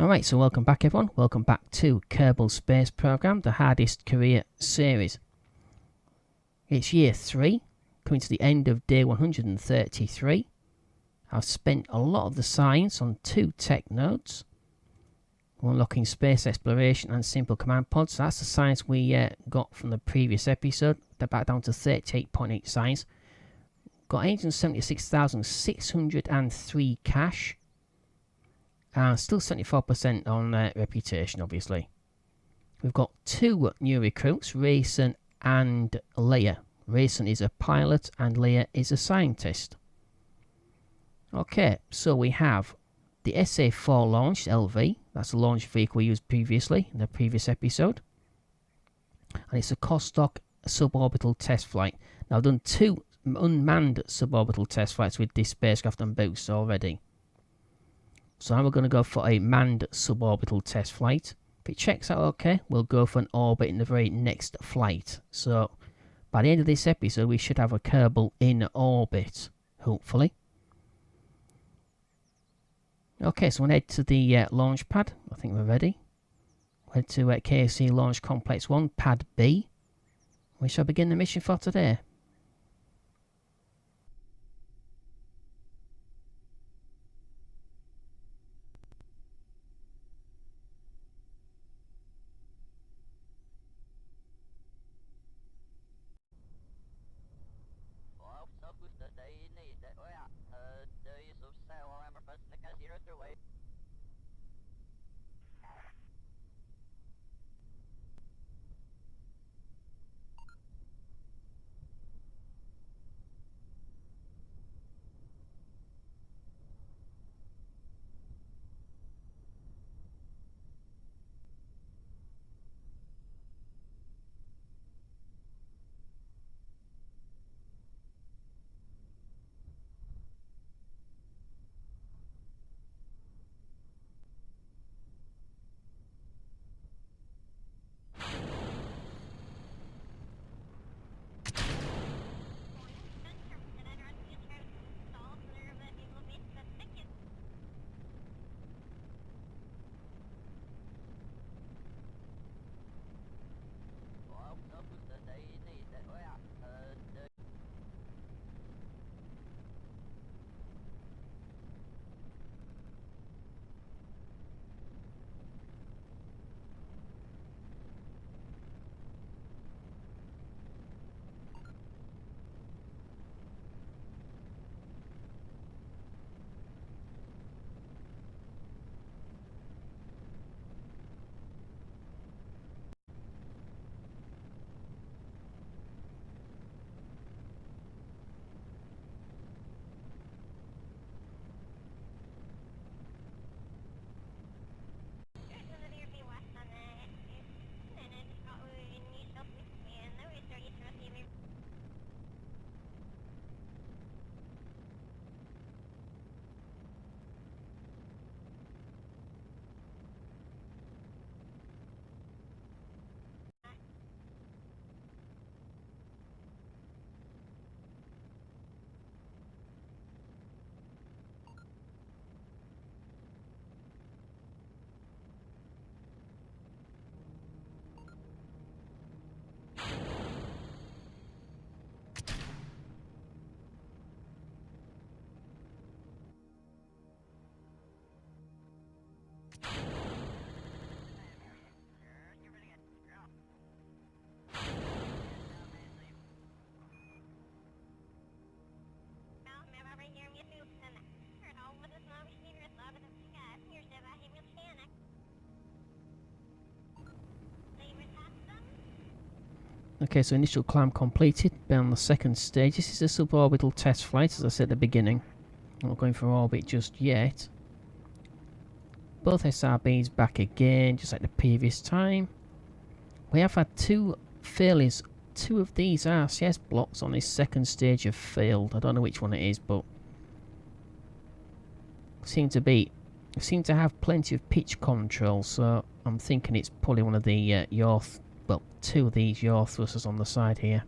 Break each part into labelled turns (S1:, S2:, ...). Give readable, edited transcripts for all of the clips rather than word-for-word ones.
S1: Alright, so welcome back everyone. Welcome back to Kerbal Space Program, the hardest career series. It's year 3, coming to the end of day 133. I've spent a lot of the science on 2 tech nodes. Unlocking space exploration and simple command pods. So that's the science we got from the previous episode. They're back down to 38.8 science. Got 876,603 cash. And still 74% on reputation, obviously. We've got 2 new recruits, Rayson and Leia. Rayson is a pilot and Leia is a scientist. Okay, so we have the SA-4 launched LV. That's the launch vehicle we used previously in the previous episode. And it's a Kostok suborbital test flight. Now I've done 2 unmanned suborbital test flights with this spacecraft and boost already. So now we're going to go for a manned suborbital test flight. If it checks out okay, we'll go for an orbit in the very next flight. So by the end of this episode, we should have a Kerbal in orbit, hopefully. Okay, so we'll head to the launch pad. I think we're ready. Head to KFC Launch Complex 1, Pad B. We shall begin the mission for today. Okay, so initial climb completed. Been on the second stage. This is a suborbital test flight, as I said at the beginning. I'm not going for orbit just yet. Both SRBs back again, just like the previous time. We have had 2 failures. 2 of these RCS blocks on this second stage have failed. I don't know which one it is, but seem to have plenty of pitch control, so I'm thinking it's probably one of the yaw 2 of these yaw thrusters on the side here.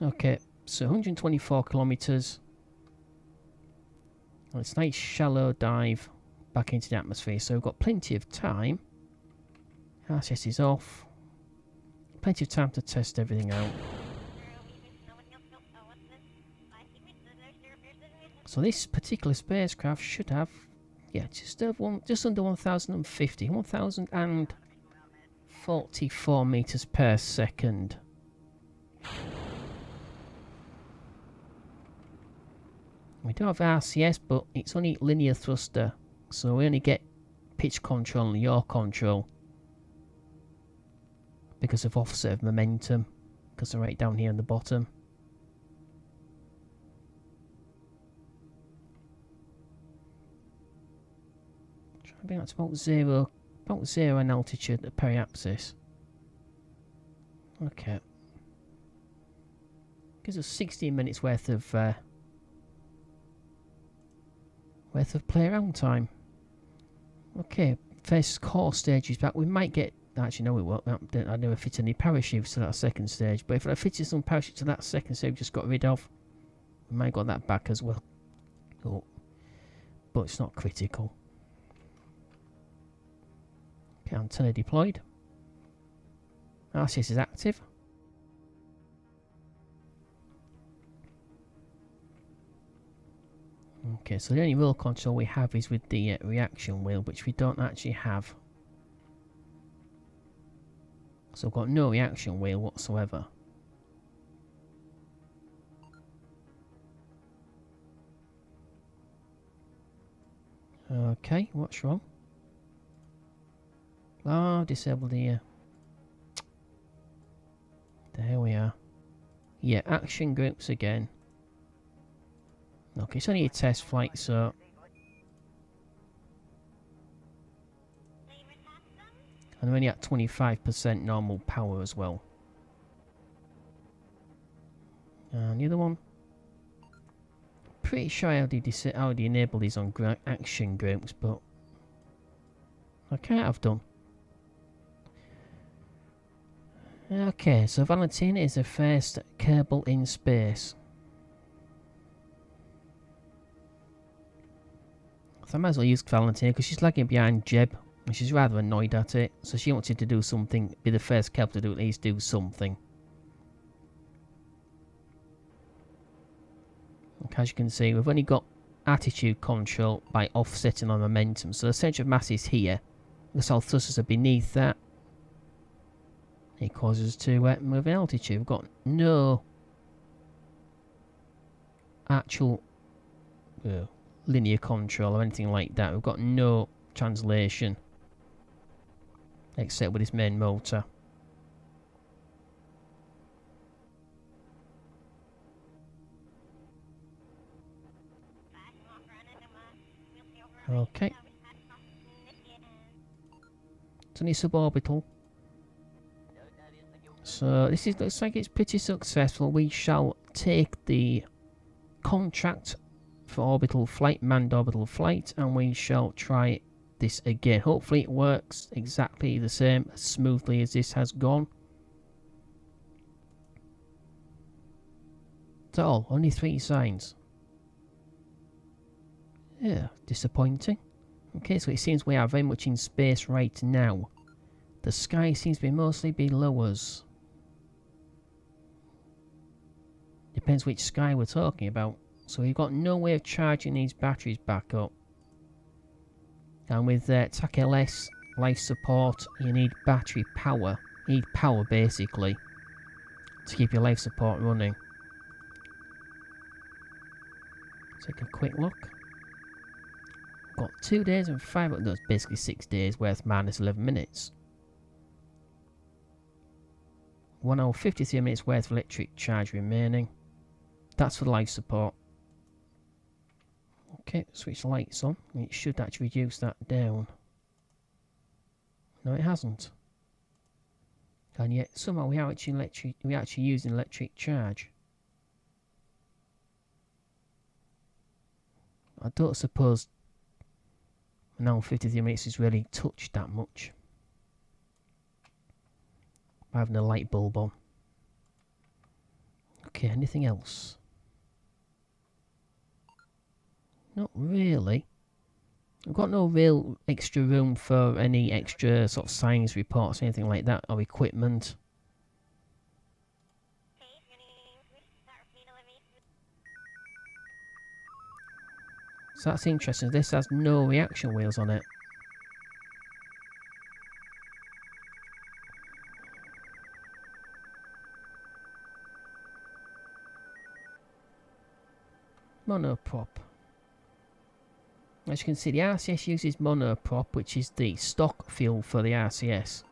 S1: Okay, so 124 kilometres. Well, it's a nice shallow dive back into the atmosphere, so we've got plenty of time. RCS is off. Plenty of time to test everything out. So this particular spacecraft should have, yeah, just under 1,050, 1,044 meters per second. We do have RCS, but it's only linear thruster, so we only get pitch control and yaw control because of offset of momentum, because they're right down here on the bottom. I think that's about zero in altitude at periapsis. Okay. Gives us 16 minutes worth of play around time. Okay, first core stage is back. We might get, actually no we won't, I never fit any parachutes to that second stage, but if I fitted some parachutes to that second stage we just got rid of, we might got that back as well. Oh, but it's not critical. Okay, antenna deployed. RCS is active. Okay, so the only wheel control we have is with the reaction wheel, which we don't actually have. So I've got no reaction wheel whatsoever. Okay, what's wrong? Oh, disabled here. There we are. Yeah, action groups again. Okay, it's only a test flight, so... And we're only at 25% normal power as well. And the other one? Pretty sure I already enabled these on action groups, but... I can't have done. Okay, so Valentina is the first Kerbal in space. So I might as well use Valentina because she's lagging behind Jeb and she's rather annoyed at it. So she wanted to do something, be the first Kerbal to do at least do something. Okay, as you can see, we've only got attitude control by offsetting our momentum. So the centre of mass is here. The south thrusters are beneath that. It causes us to move in altitude. We've got no actual linear control or anything like that. We've got no translation except with this main motor. Okay. It's only suborbital. So this looks like it's pretty successful. We shall take the contract for orbital flight, manned orbital flight, and we shall try this again. Hopefully it works exactly the same as smoothly as this has gone. That's all. Only 3 signs. Yeah, disappointing. Okay, so it seems we are very much in space right now. The sky seems to be mostly below us. Depends which sky we're talking about. So we've got no way of charging these batteries back up. And with TACLS life support, you need battery power. You need power basically to keep your life support running. Take a quick look. Got 2 days and 5, that's basically 6 days worth minus 11 minutes. 1 hour 53 minutes worth of electric charge remaining. That's for life support. Okay, switch the lights on. It should actually reduce that down. No, it hasn't. And yet somehow we are actually using electric charge. I don't suppose an hour 53 minutes is really touched that much by having a light bulb on. Okay, anything else? Not really. We've got no real extra room for any extra sort of science reports, anything like that, or equipment. So that's interesting. This has no reaction wheels on it. Monoprop. As you can see, the RCS uses monoprop, which is the stock fuel for the RCS.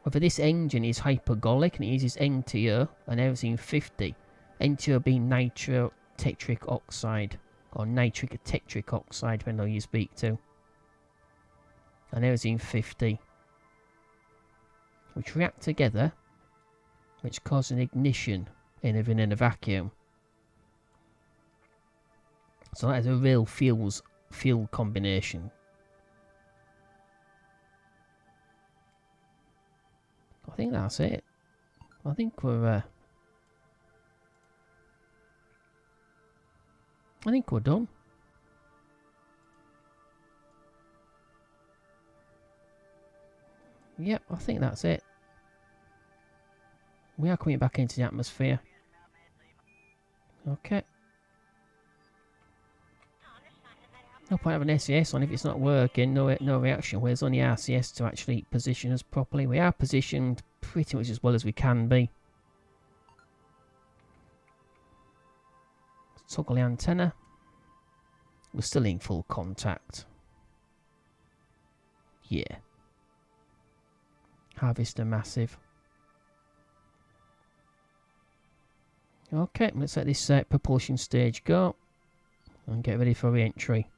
S1: However, this engine is hypergolic and it uses NTO and everything 50. NTO being nitro tetric oxide, or nitric tetric oxide, depending on who you speak to. And everything 50. Which react together, which cause an ignition in a vacuum. So that is a real fuel combination. I think that's it. I think we're done. Yep, I think that's it. We are coming back into the atmosphere. Okay. No point having an SES on if it's not working. No reaction. Where's on the RCS to actually position us properly? We are positioned pretty much as well as we can be. Toggle the antenna. We're still in full contact. Yeah. Harvester massive. Okay, let's let this propulsion stage go and get ready for re-entry.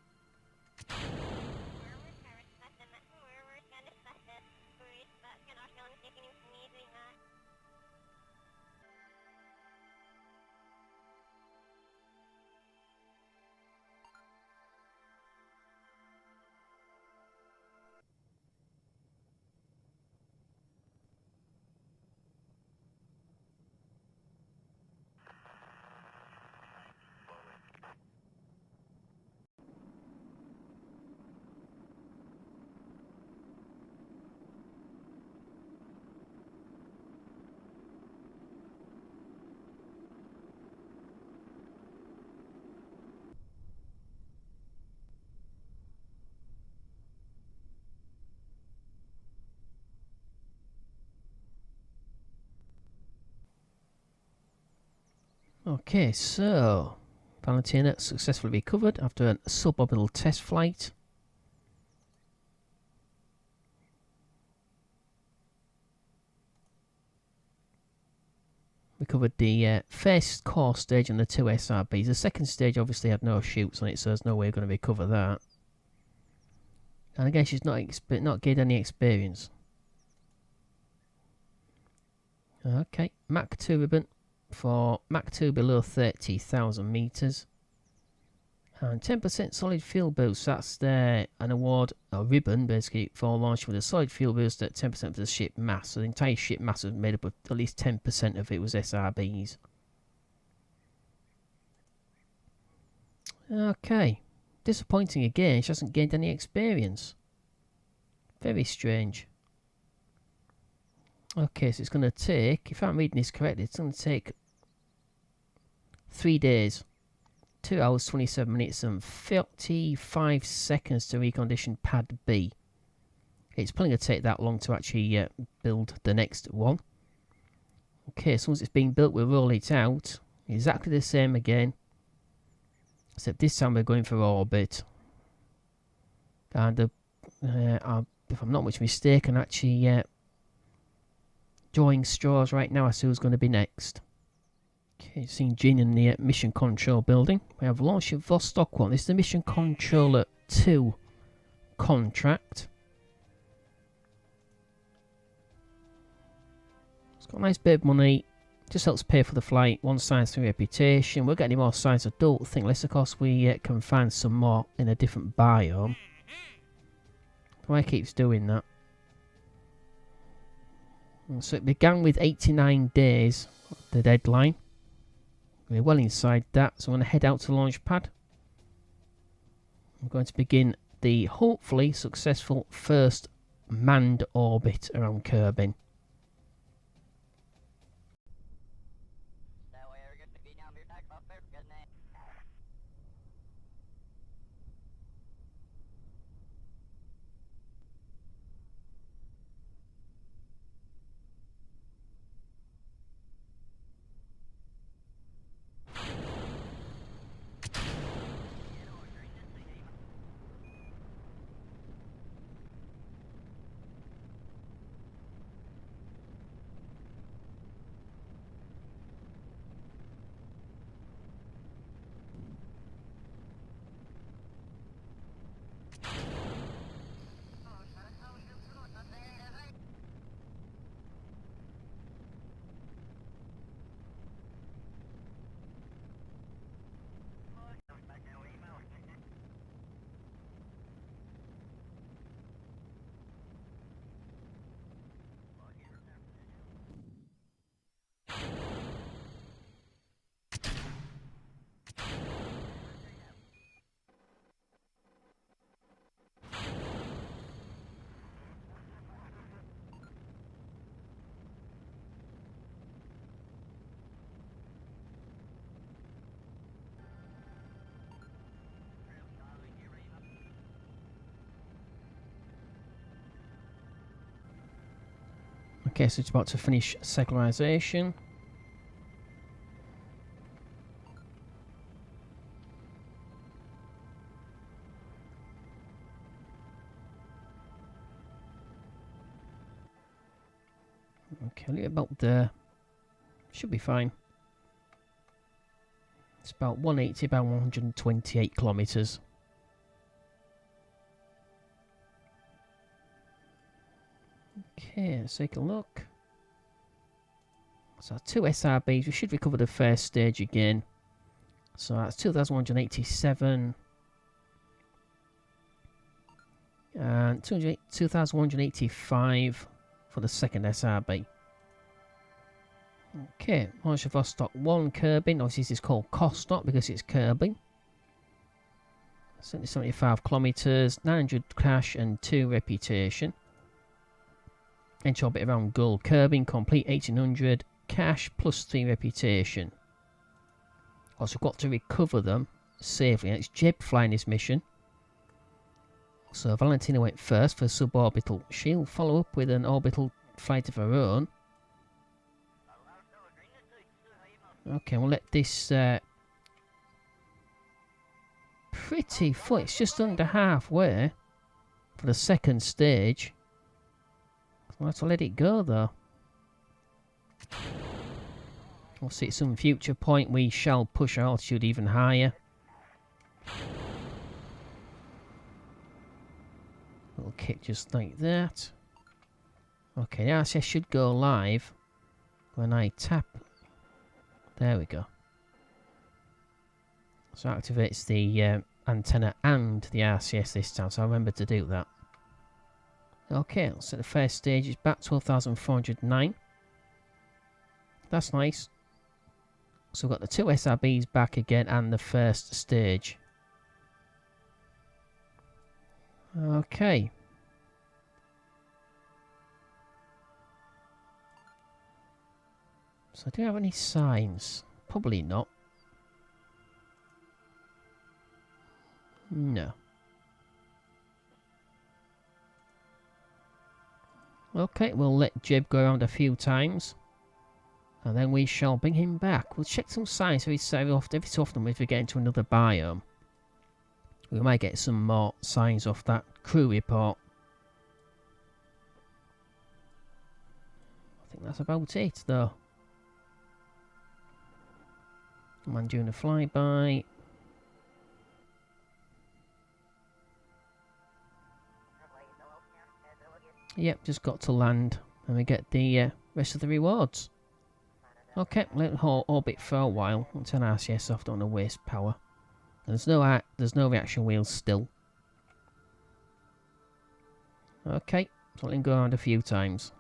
S1: Okay, so Valentina successfully recovered after a suborbital test flight. We covered the first core stage and the 2 SRBs. The second stage obviously had no shoots on it, so there's no way we're going to recover that. And again, she's not gained any experience. Okay, Mach 2 ribbon for Mach 2 below 30,000 meters. And 10% solid fuel boost. That's an award, a ribbon basically, for launch with a solid fuel boost at 10% of the ship mass. So the entire ship mass was made up of at least 10% of it was SRBs. Okay. Disappointing again. She hasn't gained any experience. Very strange. Okay, so it's going to take, if I'm reading this correctly, it's going to take 3 days. 2 hours, 27 minutes and 35 seconds to recondition pad B. It's probably going to take that long to actually build the next one. Okay, so once it's been built, we'll roll it out. Exactly the same again. Except this time we're going for orbit. And if I'm not much mistaken, actually drawing straws right now as to who's going to be next. Okay, seeing Jean in the mission control building. We have launch of Vostok 1. This is the mission controller 2 contract. It's got a nice bit of money. Just helps pay for the flight. 1 science, 3 reputation. We'll get any more science, I don't think. Unless, of course, we can find some more in a different biome. Why it keeps doing that. So it began with 89 days, the deadline. We're well inside that, so I'm going to head out to the launch pad. I'm going to begin the hopefully successful first manned orbit around Kerbin. Okay, so it's about to finish secularization. Okay, about there. Should be fine. It's about 180, about 128 kilometers. Okay, let's take a look. So 2 SRBs, we should recover the first stage again. So that's 2,187. And 2,185 for the second SRB. Okay, launch of Vostok 1 Kerbin. Obviously this is called Kostok because it's Kerbin. 75 kilometers, 900 crash and 2 reputation. Enter orbit around Gull. Kerbin complete 1800 cash plus 3 reputation. Also got to recover them safely. And it's Jeb flying this mission. So Valentina went first for Suborbital. She'll follow up with an orbital flight of her own. Okay, we'll let this pretty full. It's just under halfway for the second stage. We'll have to let it go though. We'll see at some future point we shall push our altitude even higher. Little kick just like that. Okay, the RCS should go live when I tap. There we go. So it activates the antenna and the RCS this time, so I remember to do that. Okay, let's set the first stage is back 12,409. That's nice. So we've got the 2 SRBs back again and the first stage. Okay. So do I have any signs? Probably not. No. Okay, we'll let Jeb go around a few times. And then we shall bring him back. We'll check some signs every so often if we get into another biome. We might get some more signs off that crew report. I think that's about it though. Man doing a flyby. Yep, just got to land. And we get the rest of the rewards. Okay, let it orbit for a while. I'll turn RCS off, don't want to waste power. And there's no reaction wheels still. Okay, so let him go around a few times.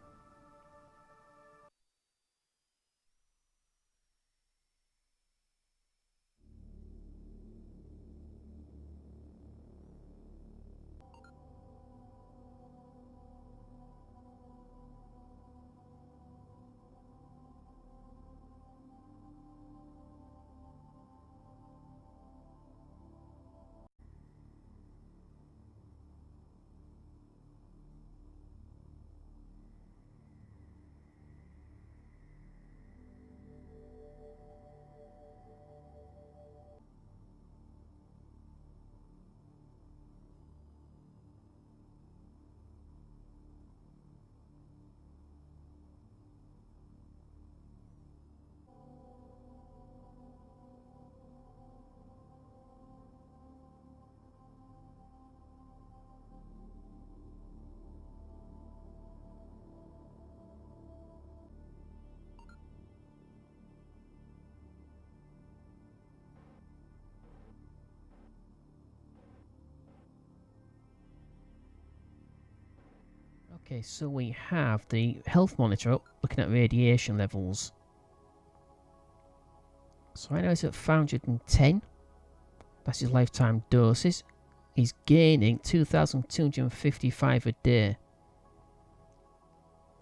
S1: Okay, so we have the health monitor up, looking at radiation levels. So right now he's at 510. That's his lifetime doses. He's gaining 2,255 a day.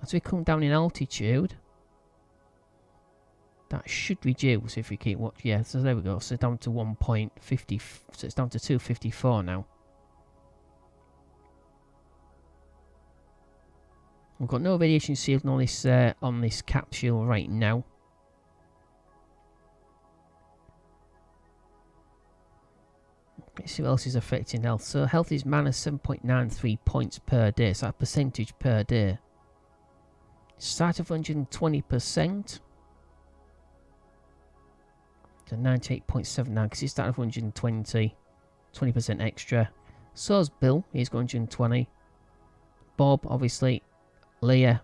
S1: As we come down in altitude, that should reduce if we keep watching. Yeah, so there we go. So down to 1.50. So it's down to 254 now. We've got no radiation shield on this capsule right now. Let's see what else is affecting health. So health is minus 7.93 points per day. So that percentage per day. Start of 120%. To 98.79 because he started with 120. 20% extra. So's Bill. He's got 120. Bob, obviously. Leah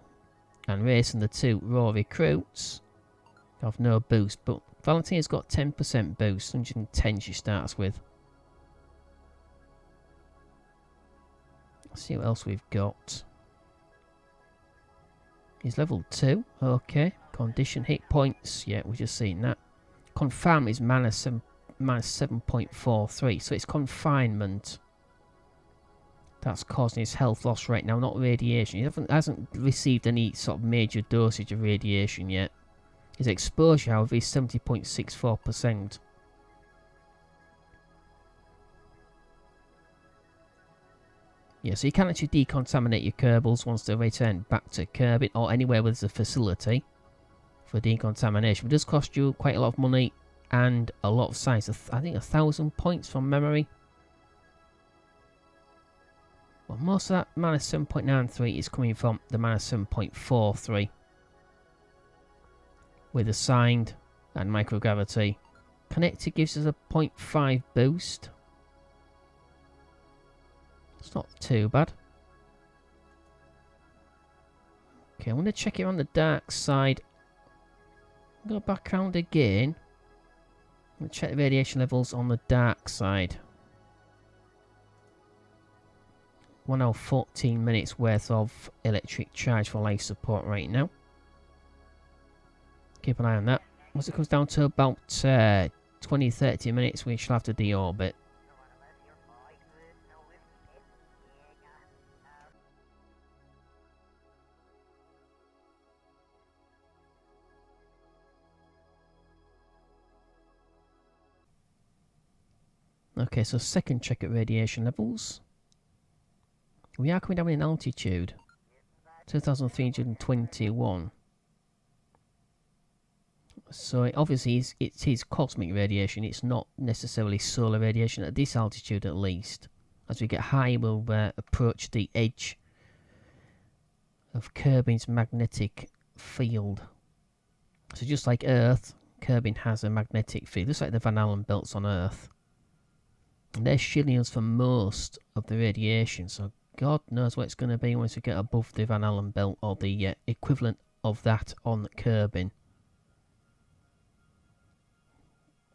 S1: and Racing, the two raw recruits, have no boost, but Valentina's got 10% boost, 110 she starts with. Let's see what else we've got. He's level 2, okay. Condition hit points, yeah, we've just seen that. Confirm is minus 7.43, so it's confinement that's causing his health loss right now, not radiation. He hasn't received any sort of major dosage of radiation yet. His exposure, however, is 70.64%. Yeah, so you can actually decontaminate your Kerbals once they return back to Kerbin or anywhere where there's a facility for decontamination. It does cost you quite a lot of money and a lot of science. I think 1,000 points from memory. Well, most of that minus 7.93 is coming from the minus 7.43 with assigned and microgravity. Connected gives us a 0.5 boost. It's not too bad. Okay, I'm going to check it on the dark side. Go back around again. I'm going to check the radiation levels on the dark side. 1 hour 14 minutes worth of electric charge for life support right now. Keep an eye on that. Once it comes down to about 20-30 minutes, we shall have to deorbit. Okay, so second check at radiation levels. We are coming down in altitude. 2,321. So obviously it is cosmic radiation, it's not necessarily solar radiation at this altitude at least. As we get higher we'll approach the edge of Kerbin's magnetic field. So just like Earth, Kerbin has a magnetic field, just like the Van Allen belts on Earth. And they're shielding us from most of the radiation, so God knows what it's going to be once we get above the Van Allen belt or the equivalent of that on Kerbin.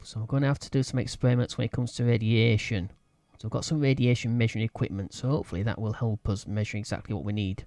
S1: So I'm going to have to do some experiments when it comes to radiation. So I've got some radiation measuring equipment, so hopefully that will help us measure exactly what we need.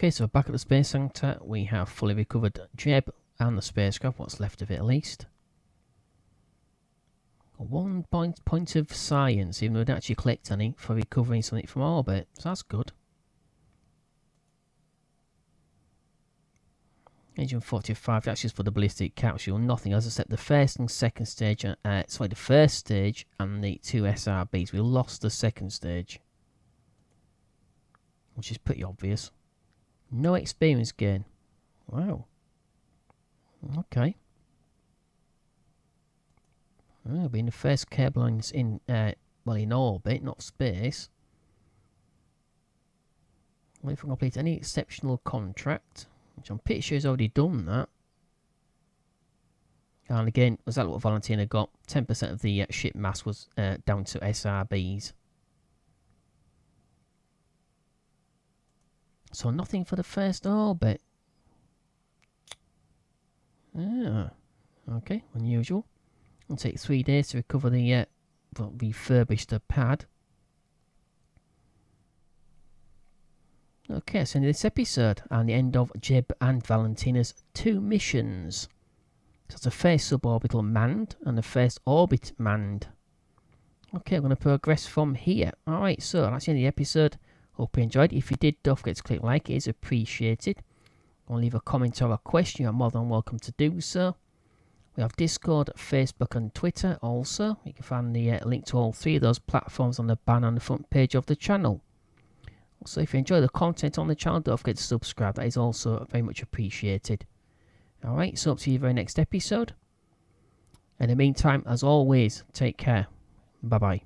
S1: Okay, so back at the Space Centre, we have fully recovered Jeb and the spacecraft, what's left of it at least. 1 point of science, even though we didn't actually collect any for recovering something from orbit, so that's good. 145, that's just for the ballistic capsule, nothing else except the first and second stage, the first stage and the 2 SRBs. We lost the second stage, which is pretty obvious. No experience gain. Wow. Okay. Well, being the first Kerbal in, in orbit, not space. Well, if we complete any exceptional contract, which I'm pretty sure he's already done that. And again, was that what Valentina got? 10% of the ship mass was down to SRBs. So nothing for the first orbit. Ah, okay, unusual. It'll take 3 days to recover the refurbished pad. Okay, so in this episode, and the end of Jeb and Valentina's 2 missions. So it's the first suborbital manned and the first orbit manned. Okay, I'm going to progress from here. Alright, so that's the end of the episode. Hope you enjoyed. If you did, don't forget to click like, it is appreciated. Or leave a comment or a question, you're more than welcome to do so. We have Discord, Facebook and Twitter also. You can find the link to all 3 of those platforms on the banner on the front page of the channel. Also, if you enjoy the content on the channel, don't forget to subscribe. That is also very much appreciated. Alright, so up to your very next episode. In the meantime, as always, take care. Bye-bye.